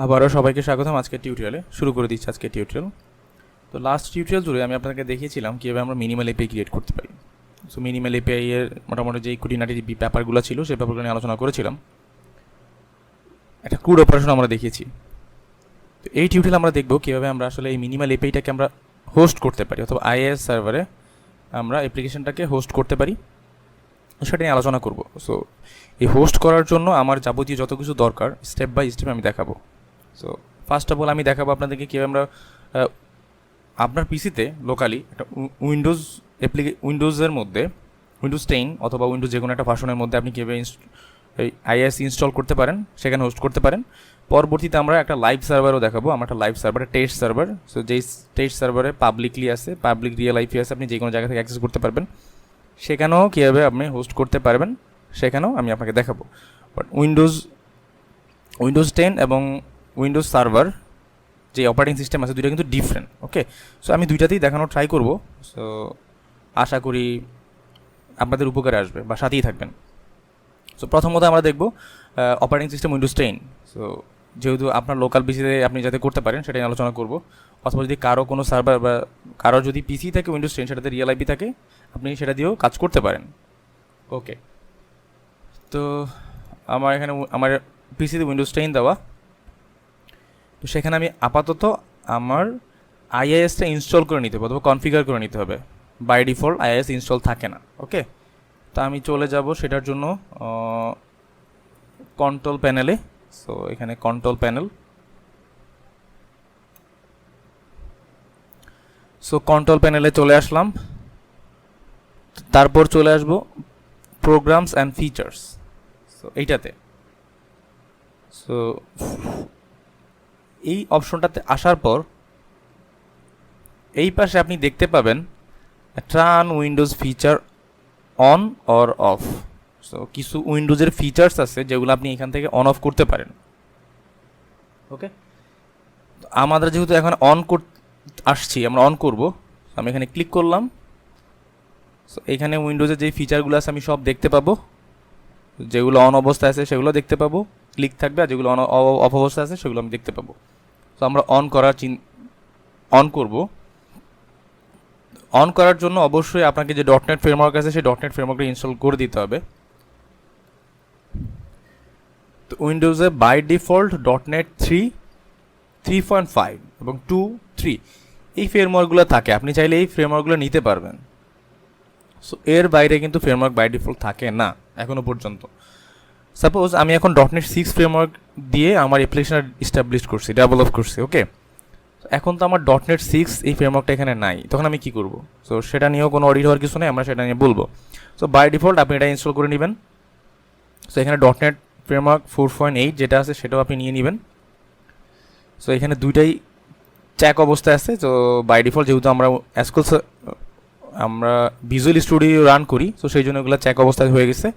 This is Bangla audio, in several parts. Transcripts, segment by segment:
আবারও সবাইকে স্বাগতম আজকের টিউটোরিয়ালে। শুরু করে দিচ্ছি আজকের টিউটোরিয়াল। তো লাস্ট টিউটোরিয়াল জুড়ে আমি আপনাদেরকে দেখিয়েছিলাম কীভাবে আমরা মিনিমাল এপিআই ক্রিয়েট করতে পারি। সো মিনিমাল এপিআই এর মোটামুটি যেই খুঁটিনাটি ব্যাপারগুলো ছিল সেই ব্যাপারগুলো নিয়ে আলোচনা করেছিলাম। একটা ক্রুড অপারেশন আমরা দেখিয়েছি। তো এই টিউটোরিয়াল আমরা দেখব কীভাবে আমরা আসলে এই মিনিমাল এপিআইটাকে আমরা হোস্ট করতে পারি, অথবা আইএস সার্ভারে আমরা অ্যাপ্লিকেশনটাকে হোস্ট করতে পারি, সেটা নিয়ে আলোচনা করব। সো এই হোস্ট করার জন্য আমার যাবতীয় যত কিছু দরকার স্টেপ বাই স্টেপ আমি দেখাবো। সো ফার্স্ট অফ অল আমি দেখাবো আপনাদেরকে কীভাবে আমরা আপনার পিসিতে লোকালি একটা উইন্ডোজের মধ্যে উইন্ডোজ 10 অথবা উইন্ডোজ যে কোনো একটা ভার্সনের মধ্যে আপনি কীভাবে এই আইএস ইনস্টল করতে পারেন, সেখানে হোস্ট করতে পারেন। পরবর্তীতে আমরা একটা লাইভ সার্ভারও দেখাবো। আমার একটা live server, test server. So যেই টেস্ট সার্ভারে পাবলিকলি আছে, পাবলিক রিয়েল আইপি আছে, আপনি যে কোনো জায়গা থেকে অ্যাক্সেস করতে পারবেন। সেখানেও কীভাবে আপনি হোস্ট করতে পারবেন সেখানেও আমি আপনাকে দেখাবো। বাট উইন্ডোজ 10 এবং উইন্ডোজ সার্ভার যে অপারেটিং সিস্টেম আছে দুইটা কিন্তু ডিফারেন্ট। ওকে, সো আমি দুইটাতেই দেখানোর ট্রাই করব। সো আশা করি আপনাদের উপকারে আসবে বা সাথেই থাকবেন। সো প্রথমত আমরা দেখব অপারেটিং সিস্টেম উইন্ডোজ 10। সো যেহেতু আপনার লোকাল পিসিতে আপনি যাতে করতে পারেন সেটাই আলোচনা করব, অথবা যদি কারো কোনো সার্ভার বা কারো যদি পিসি থাকে উইন্ডোজ 10 সেটাতে রিয়েল আইপি থাকে, আপনি সেটা দিয়েও কাজ করতে পারেন। ওকে, তো আমার এখানে আমার পিসিতে উইন্ডোজ 10 দেওয়া। তো সেখানে আমি আপাতত আমার আইআইএসটা ইনস্টল করে নিতে হবে অথবা কনফিগার করে নিতে হবে। বাই ডিফল্ট আইআইএস ইনস্টল থাকে না। ওকে, তা আমি চলে যাব সেটার জন্য কন্ট্রোল প্যানেলে। সো এখানে কন্ট্রোল প্যানেল। সো কন্ট্রোল প্যানেলে চলে আসলাম। তারপর চলে আসবো প্রোগ্রামস অ্যান্ড ফিচার্স। সো এইটাতে সো এই অপশনটাতে আসার পর এই পাশে আপনি দেখতে পাবেন turn Windows feature on or of. So কিছু উইন্ডোজের ফিচার্স আছে যেগুলো আপনি এখান থেকে অন অফ করতে পারেন। ওকে, আমাদের যেহেতু এখন আসছি, আমরা অন করব। আমি এখানে ক্লিক করলাম। সো এখানে উইন্ডোজের যে ফিচারগুলো আছে আমি সব দেখতে পাবো। যেগুলো অন অবস্থায় আছে সেগুলো দেখতে পাবো, ক্লিক থাকবে। আর যেগুলো অফ অবস্থায় আছে সেগুলো আমি দেখতে পাবো। তো আমরা অন করব। অন করার জন্য অবশ্যই আপনাকে যে ডটনেট ফ্রেমওয়ার্ক আছে সেই ডটনেট ফ্রেমওয়ার্কটা ইনস্টল করে দিতে হবে। তো উইন্ডোজে বাই ডিফল্ট ডটনেট 3.5 এবং 2.3 এই ফ্রেমওয়ার্কগুলো থাকে। আপনি চাইলে এই ফ্রেমওয়ার্কগুলো নিতে পারবেন। সো এর বাইরে কিন্তু ফ্রেমওয়ার্ক বাই ডিফল্ট থাকে না এখনও পর্যন্ত। সাপোজ আমি এখন ডটনেট 6 ফ্রেমওয়ার্ক দিয়ে আমার অ্যাপ্লিকেশন এস্টাবলিশ করছি, ডেভেলপ করছি। ওকে, এখন তো আমার ডটনেট 6 এই ফ্রেমওয়ার্কটা এখানে নাই, তখন আমি কী করব? সো সেটা নিয়েও কোনো অডিট হওয়ার কিছু নেই, আমরা সেটা নিয়ে বলবো। সো বাই ডিফল্ট আপনি এটা ইনস্টল করে নেবেন। সো এখানে ডটনেট ফ্রেমওয়ার্ক 4.8 যেটা আছে সেটাও আপনি নিয়ে নেবেন। সো এখানে দুইটাই চেক অবস্থায় আছে। তো বাই ডিফল্ট যেহেতু আমরা ভিজুয়াল স্টুডিও রান করি, তো সেই জন্য এগুলো চেক অবস্থায় হয়ে গেছে।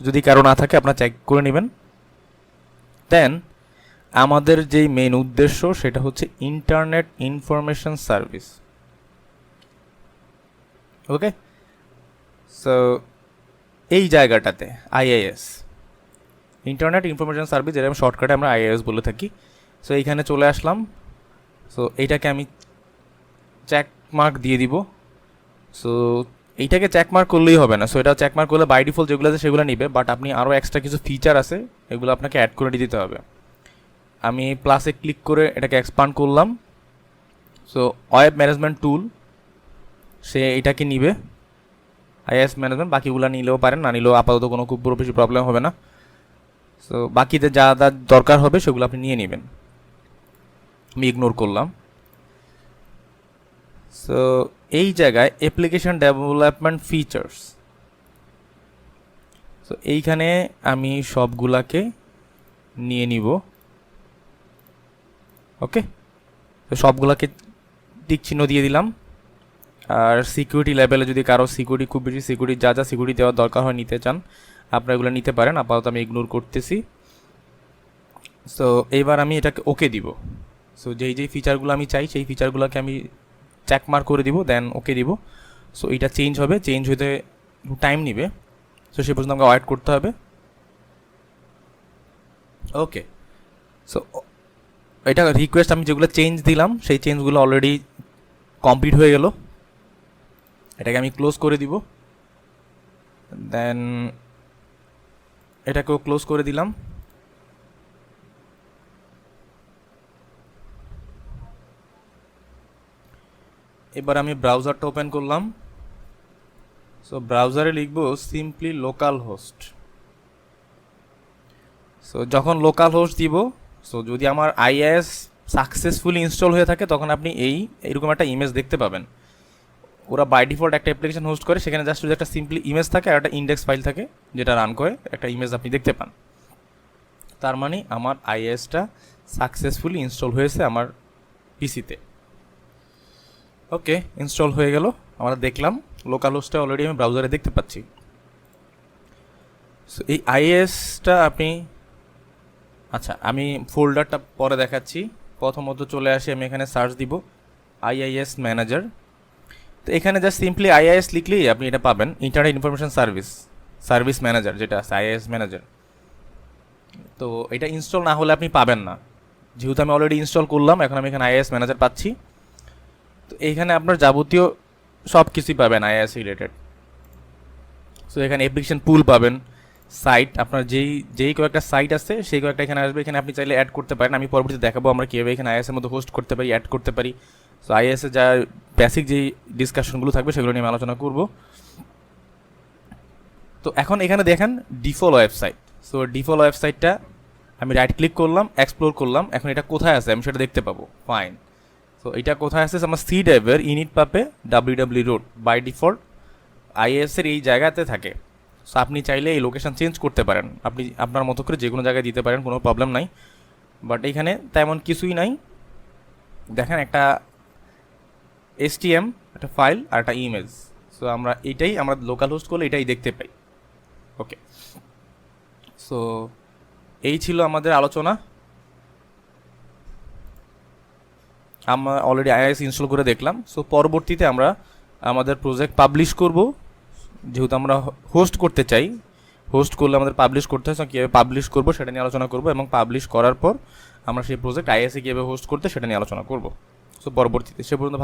যদি কারো না থাকে আপনারা চেক করে নেবেন। দেন আমাদের যেই মেন উদ্দেশ্য সেটা হচ্ছে ইন্টারনেট ইনফরমেশন সার্ভিস। ওকে, সো এই জায়গাটাতে আইআইএস, ইন্টারনেট ইনফরমেশন সার্ভিস, যেটা আমি শর্টকাটে আমরা আইআইএস বলে থাকি। সো এইখানে চলে আসলাম। সো এইটাকে আমি চেক মার্ক দিয়ে দিব। সো এইটাকে চেক মার্ক করলেই হবে না। সো এটা চেক মার্ক করলে বাই ডিফল্ট যেগুলো আছে সেগুলো নিবে, বাট আপনি আরও এক্সট্রা কিছু ফিচার আছে এগুলো আপনাকে অ্যাড করে দিতে হবে। আমি প্লাসে ক্লিক করে এটাকে এক্সপান্ড করলাম। সো ওয়েব ম্যানেজমেন্ট টুল সে এটাকে নিবে, আইএস ম্যানেজমেন্ট। বাকিগুলো নিলেও পারেন, না নিলেও আপাতত কোনো খুব বড় বেশি প্রবলেম হবে না। সো বাকিতে যা যা দরকার হবে সেগুলো আপনি নিয়ে নেবেন। আমি ইগনোর করলাম। সো এই জায়গায় অ্যাপ্লিকেশন ডেভেলপমেন্ট ফিচার্স, সো এইখানে আমি সবগুলাকে নিয়ে নিব। ওকে, তো সবগুলাকে টিক চিহ্ন দিয়ে দিলাম। আর সিকিউরিটি লেভেলে যদি কারো সিকিউরিটি খুব বেশি সিকিউরিটি যা যা সিকিউরিটি দেওয়ার দরকার হয় নিতে চান, আপনারা এগুলো নিতে পারেন। আপাতত আমি ইগনোর করতেছি। সো এইবার আমি এটাকে ওকে দিব। সো যেই ফিচারগুলো আমি চাই সেই ফিচারগুলোকে আমি চেক মার্ক করে দিব, দেন ওকে দিব। সো এটা চেঞ্জ হবে, চেঞ্জ হতে টাইম নেবে। সো সে পর্যন্ত আমাকে ওয়েট করতে হবে। ওকে, সো এটা রিকোয়েস্ট আমি যেগুলো চেঞ্জ দিলাম সেই চেঞ্জগুলো অলরেডি কমপ্লিট হয়ে গেল। এটাকে আমি ক্লোজ করে দিব, দেন এটাকেও ক্লোজ করে দিলাম। এবার আমি ব্রাউজারটা ওপেন করলাম। সো ব্রাউজারে লিখব সিম্পলি লোকাল হোস্ট। সো যখন লোকাল হোস্ট দিব, সো যদি আমার আইএস সাকসেসফুলি ইনস্টল হয়ে থাকে তখন আপনি এইরকম একটা ইমেজ দেখতে পাবেন। ওরা বাই ডিফল্ট একটা অ্যাপ্লিকেশন হোস্ট করে, সেখানে জাস্ট যদি একটা সিম্পলি ইমেজ থাকে আর একটা ইন্ডেক্স ফাইল থাকে যেটা রান করে একটা ইমেজ আপনি দেখতে পান। তার মানে আমার আইএসটা সাকসেসফুলি ইনস্টল হয়েছে আমার পিসিতে। ওকে, ইনস্টল হয়ে গেল, আমরা দেখলাম লোকাল হোস্টটা অলরেডি আমি ব্রাউজারে দেখতে পাচ্ছি। সো এই আইএসটা আপনি, আচ্ছা আমি ফোল্ডারটা পরে দেখাচ্ছি। প্রথমত চলে আসি, আমি এখানে সার্চ দিব আইআইএস ম্যানেজার। তো এখানে জাস্ট সিম্পলি আইআইএস লিখলেই আপনি এটা পাবেন, ইন্টারনেট ইনফরমেশন সার্ভিস ম্যানেজার, যেটা আছে আইআইএস ম্যানেজার। তো এটা ইনস্টল না হলে আপনি পাবেন না, যেহেতু আমি অলরেডি ইনস্টল করলাম, এখন আমি এখানে আইআইএস ম্যানেজার পাচ্ছি। তো এইখানে আপনার যাবতীয় সব কিছুই পাবেন আইআইএস রিলেটেড। সো এখানে অ্যাপ্লিকেশন পুল পাবেন, সাইট, আপনার যেই কয়েকটা সাইট আছে সেই কয়েকটা এখানে আসবে। এখানে আপনি চাইলে অ্যাড করতে পারেন, আমি পরবর্তীতে দেখাবো আমরা কীভাবে এখানে আইএসের মধ্যে হোস্ট করতে পারি, অ্যাড করতে পারি। সো আইএসের যা বেসিক যেই ডিসকাশনগুলো থাকবে সেগুলো নিয়ে আমি আলোচনা করব। তো এখন এখানে দেখেন ডিফল্ট ওয়েবসাইট। সো ডিফল্ট ওয়েবসাইটটা আমি রাইট ক্লিক করলাম, এক্সপ্লোর করলাম, এখন এটা কোথায় আছে আমি সেটা দেখতে পাবো। ফাইন, সো এটা কোথায় আছে? আমার সি ড্রাইভের ইনিট পাবে ডাব্লিউডাব্লিউ রুট, বাই ডিফল্ট আইএসের এই জায়গাতে থাকে। সো আপনি চাইলে এই লোকেশন চেঞ্জ করতে পারেন, আপনি আপনার মতো করে যে কোনো জায়গায় দিতে পারেন, কোনো প্রবলেম নাই। বাট এখানে তেমন কিছুই নাই। দেখেন একটা এসটিএম একটা ফাইল আর একটা ইমেজ। সো আমরা লোকাল হোস্ট করলে এটাই দেখতে পাই। ওকে, সো এই ছিল আমাদের আলোচনা। আমরা অলরেডি আইআইএস ইনস্টল করে দেখলাম। সো পরবর্তীতে আমরা আমাদের প্রজেক্ট পাবলিশ করব, যেহেতু আমরা হোস্ট করতে চাই। হোস্ট করলে আমাদের পাবলিশ করতে হয়, কীভাবে পাবলিশ করবো সেটা নিয়ে আলোচনা করব, এবং পাবলিশ করার পর আমরা সেই প্রজেক্ট আইএসএ কীভাবে হোস্ট করতে সেটা নিয়ে আলোচনা করব। সো পরবর্তীতে, সে পর্যন্ত